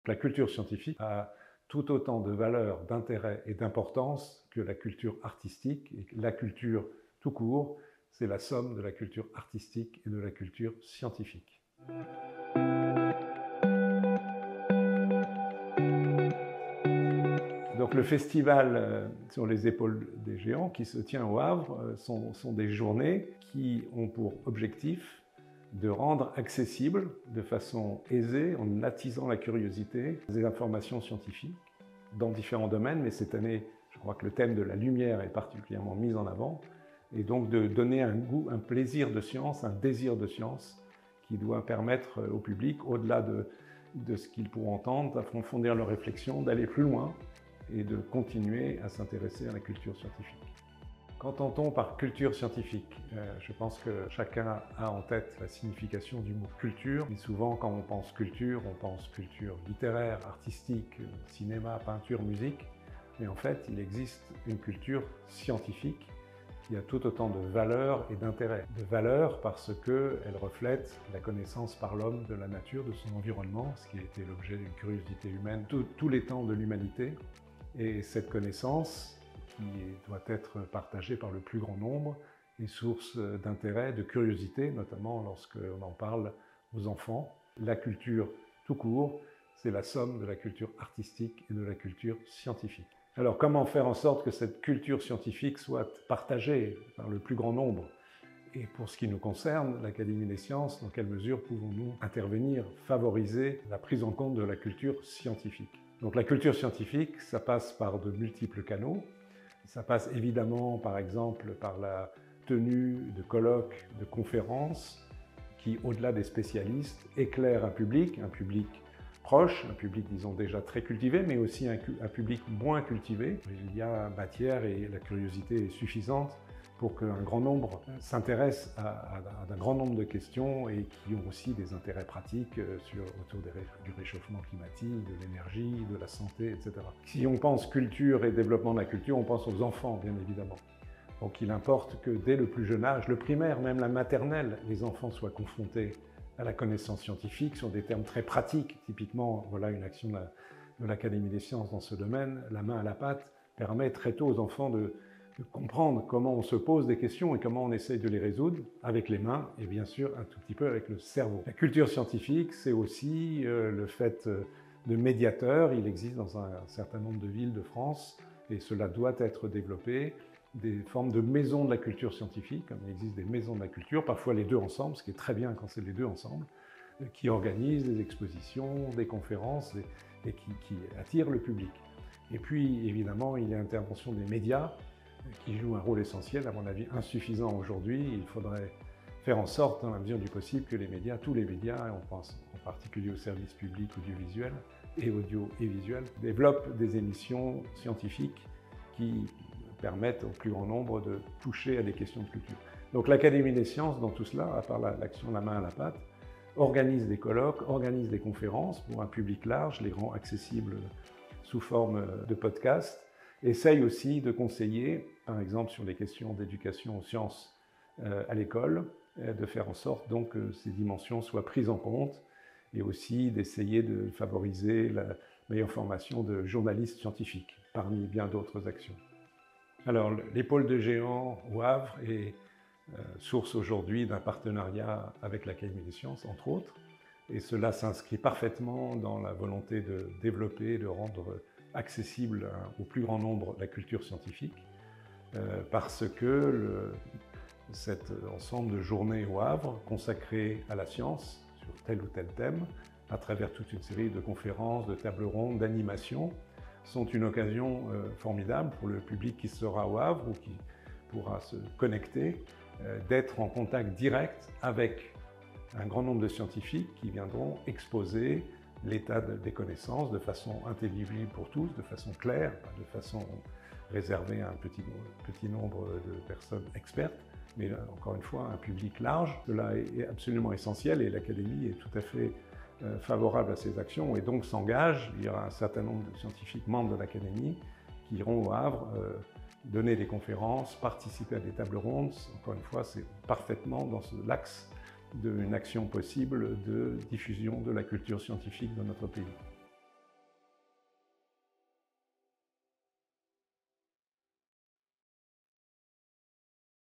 La culture scientifique a tout autant de valeur, d'intérêt et d'importance que la culture artistique. Et la culture tout court, c'est la somme de la culture artistique et de la culture scientifique. Donc le festival sur les épaules des géants qui se tient au Havre sont des journées qui ont pour objectif de rendre accessible de façon aisée, en attisant la curiosité, des informations scientifiques dans différents domaines, mais cette année, je crois que le thème de la lumière est particulièrement mis en avant, et donc de donner un goût, un plaisir de science, un désir de science qui doit permettre au public, au-delà de ce qu'ils pourront entendre, d'approfondir leurs réflexions, d'aller plus loin et de continuer à s'intéresser à la culture scientifique. Qu'entend-on par culture scientifique? Je pense que chacun a en tête la signification du mot culture. Et souvent, quand on pense culture littéraire, artistique, cinéma, peinture, musique. Mais en fait, il existe une culture scientifique qui a tout autant de valeur et d'intérêt. De valeur parce qu'elle reflète la connaissance par l'homme de la nature, de son environnement, ce qui a été l'objet d'une curiosité humaine tous les temps de l'humanité. Et cette connaissance, qui doit être partagée par le plus grand nombre, est source d'intérêt, de curiosité, notamment lorsqu'on en parle aux enfants. La culture tout court, c'est la somme de la culture artistique et de la culture scientifique. Alors comment faire en sorte que cette culture scientifique soit partagée par le plus grand nombre? Et pour ce qui nous concerne, l'Académie des sciences, dans quelle mesure pouvons-nous intervenir, favoriser la prise en compte de la culture scientifique? Donc la culture scientifique, ça passe par de multiples canaux. Ça passe évidemment, par exemple, par la tenue de colloques, de conférences, qui, au-delà des spécialistes, éclairent un public proche, un public, disons, déjà très cultivé, mais aussi un public moins cultivé. Il y a matière et la curiosité est suffisante pour qu'un grand nombre s'intéresse à un grand nombre de questions et qui ont aussi des intérêts pratiques autour du réchauffement climatique, de l'énergie, de la santé, etc. Si on pense culture et développement de la culture, on pense aux enfants, bien évidemment. Donc il importe que dès le plus jeune âge, le primaire, même la maternelle, les enfants soient confrontés à la connaissance scientifique sur des termes très pratiques. Typiquement, voilà une action de l'Académie des sciences dans ce domaine. La main à la pâte permet très tôt aux enfants de comprendre comment on se pose des questions et comment on essaye de les résoudre avec les mains et bien sûr un tout petit peu avec le cerveau. La culture scientifique, c'est aussi le fait de médiateurs. Il existe dans un certain nombre de villes de France et cela doit être développé. Des formes de maisons de la culture scientifique, comme il existe des maisons de la culture, parfois les deux ensemble, ce qui est très bien quand c'est les deux ensemble, qui organisent des expositions, des conférences et qui attirent le public. Et puis évidemment, il y a l'intervention des médias, qui joue un rôle essentiel, à mon avis insuffisant aujourd'hui. Il faudrait faire en sorte, dans la mesure du possible, que les médias, tous les médias, et on pense en particulier aux services publics audiovisuels et audio et visuels, développent des émissions scientifiques qui permettent au plus grand nombre de toucher à des questions de culture. Donc l'Académie des sciences, dans tout cela, à part l'action la main à la pâte, organise des colloques, organise des conférences pour un public large, les rend accessibles sous forme de podcast, essaye aussi de conseiller, par exemple sur les questions d'éducation aux sciences à l'école, de faire en sorte donc que ces dimensions soient prises en compte et aussi d'essayer de favoriser la meilleure formation de journalistes scientifiques, parmi bien d'autres actions. Alors, l'épaule de géant au Havre est source aujourd'hui d'un partenariat avec l'Académie des sciences, entre autres, et cela s'inscrit parfaitement dans la volonté de développer, de rendre accessible au plus grand nombre la culture scientifique, parce que cet ensemble de journées au Havre consacrées à la science, sur tel ou tel thème, à travers toute une série de conférences, de tables rondes, d'animations, sont une occasion formidable pour le public qui sera au Havre ou qui pourra se connecter, d'être en contact direct avec un grand nombre de scientifiques qui viendront exposer l'état des connaissances de façon intelligible pour tous, de façon claire, de façon réservée à un petit nombre de personnes expertes, mais encore une fois un public large. Cela est absolument essentiel et l'Académie est tout à fait favorable à ces actions et donc s'engage. Il y aura un certain nombre de scientifiques membres de l'Académie qui iront au Havre donner des conférences, participer à des tables rondes. Encore une fois, c'est parfaitement dans l'axe d'une action possible de diffusion de la culture scientifique dans notre pays.